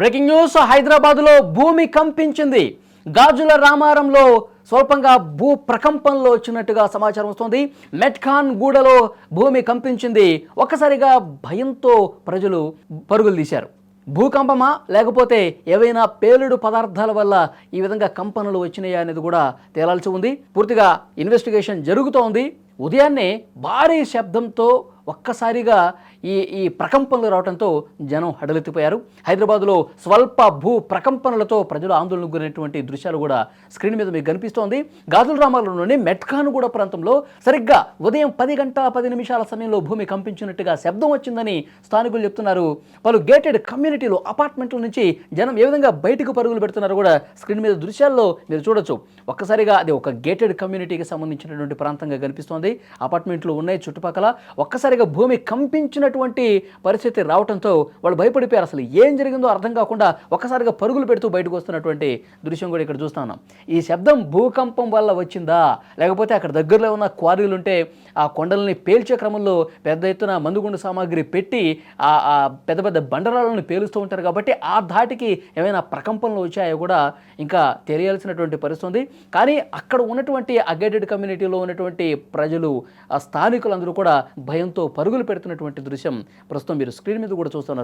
Breaking news. హైదరాబాద్లో భూమి కంపించింది. గాజుల రామారంలో స్వల్పంగా భూ ప్రకంపనలో వచ్చినట్టుగా సమాచారం వస్తోంది. మెట్ఖాన్ గూడలో భూమి కంపించింది. ఒక్కసారిగా భయంతో ప్రజలు పరుగులు తీశారు. భూకంపమా లేకపోతే ఏవైనా పేలుడు పదార్థాల వల్ల ఈ విధంగా కంపనలు వచ్చినాయా అనేది కూడా తేలాల్సి ఉంది. పూర్తిగా ఇన్వెస్టిగేషన్ జరుగుతోంది. ఉదయాన్నే భారీ శబ్దంతో ఒక్కసారిగా ఈ ప్రకంపనలు రావడంతో జనం హడలెత్తిపోయారు. హైదరాబాద్లో స్వల్ప భూ ప్రకంపనలతో ప్రజలు ఆందోళనకు గురైనటువంటి దృశ్యాలు కూడా స్క్రీన్ మీద మీకు కనిపిస్తోంది. గాజుల రామారంలోని మెట్ఖాన్గూడ ప్రాంతంలో సరిగ్గా ఉదయం 10:10 సమయంలో భూమి కంపించినట్టుగా శబ్దం వచ్చిందని స్థానికులు చెప్తున్నారు. పలు గేటెడ్ కమ్యూనిటీలు అపార్ట్మెంట్ల నుంచి జనం ఏ విధంగా బయటకు పరుగులు పెడుతున్నారు కూడా స్క్రీన్ మీద దృశ్యాల్లో మీరు చూడొచ్చు. ఒక్కసారిగా అది ఒక గేటెడ్ కమ్యూనిటీకి సంబంధించినటువంటి ప్రాంతంగా కనిపిస్తోంది. అపార్ట్మెంట్లు ఉన్నాయి చుట్టుపక్కల. ఒక్కసారిగా భూమి కంపించినటువంటి పరిస్థితి రావడంతో వాళ్ళు భయపడిపోయారు. అసలు ఏం జరిగిందో అర్థం కాకుండా ఒక్కసారిగా పరుగులు పెడుతూ బయటకు వస్తున్నటువంటి దృశ్యం కూడా ఇక్కడ చూస్తా ఉన్నాం. ఈ శబ్దం భూకంపం వల్ల వచ్చిందా లేకపోతే అక్కడ దగ్గరలో ఉన్న క్వారీలు ఉంటే ఆ కొండల్ని పేల్చే క్రమంలో పెద్ద ఎత్తున మందుగుండు సామాగ్రి పెట్టి ఆ పెద్ద పెద్ద బండరాలను పేలుస్తూ ఉంటారు కాబట్టి ఆ ధాటికి ఏమైనా ప్రకంపనలు వచ్చాయో కూడా ఇంకా తెలియాల్సినటువంటి పరిస్థితి ఉంది. కానీ అక్కడ ఉన్నటువంటి అగేటెడ్ కమ్యూనిటీలో ఉన్నటువంటి ప్రజలు ఆ స్థానికులందరూ కూడా భయంతో పరుగులు పెడుతున్నటువంటి దృశ్యం ప్రస్తుతం మీరు స్క్రీన్ మీద కూడా చూస్తున్నారు.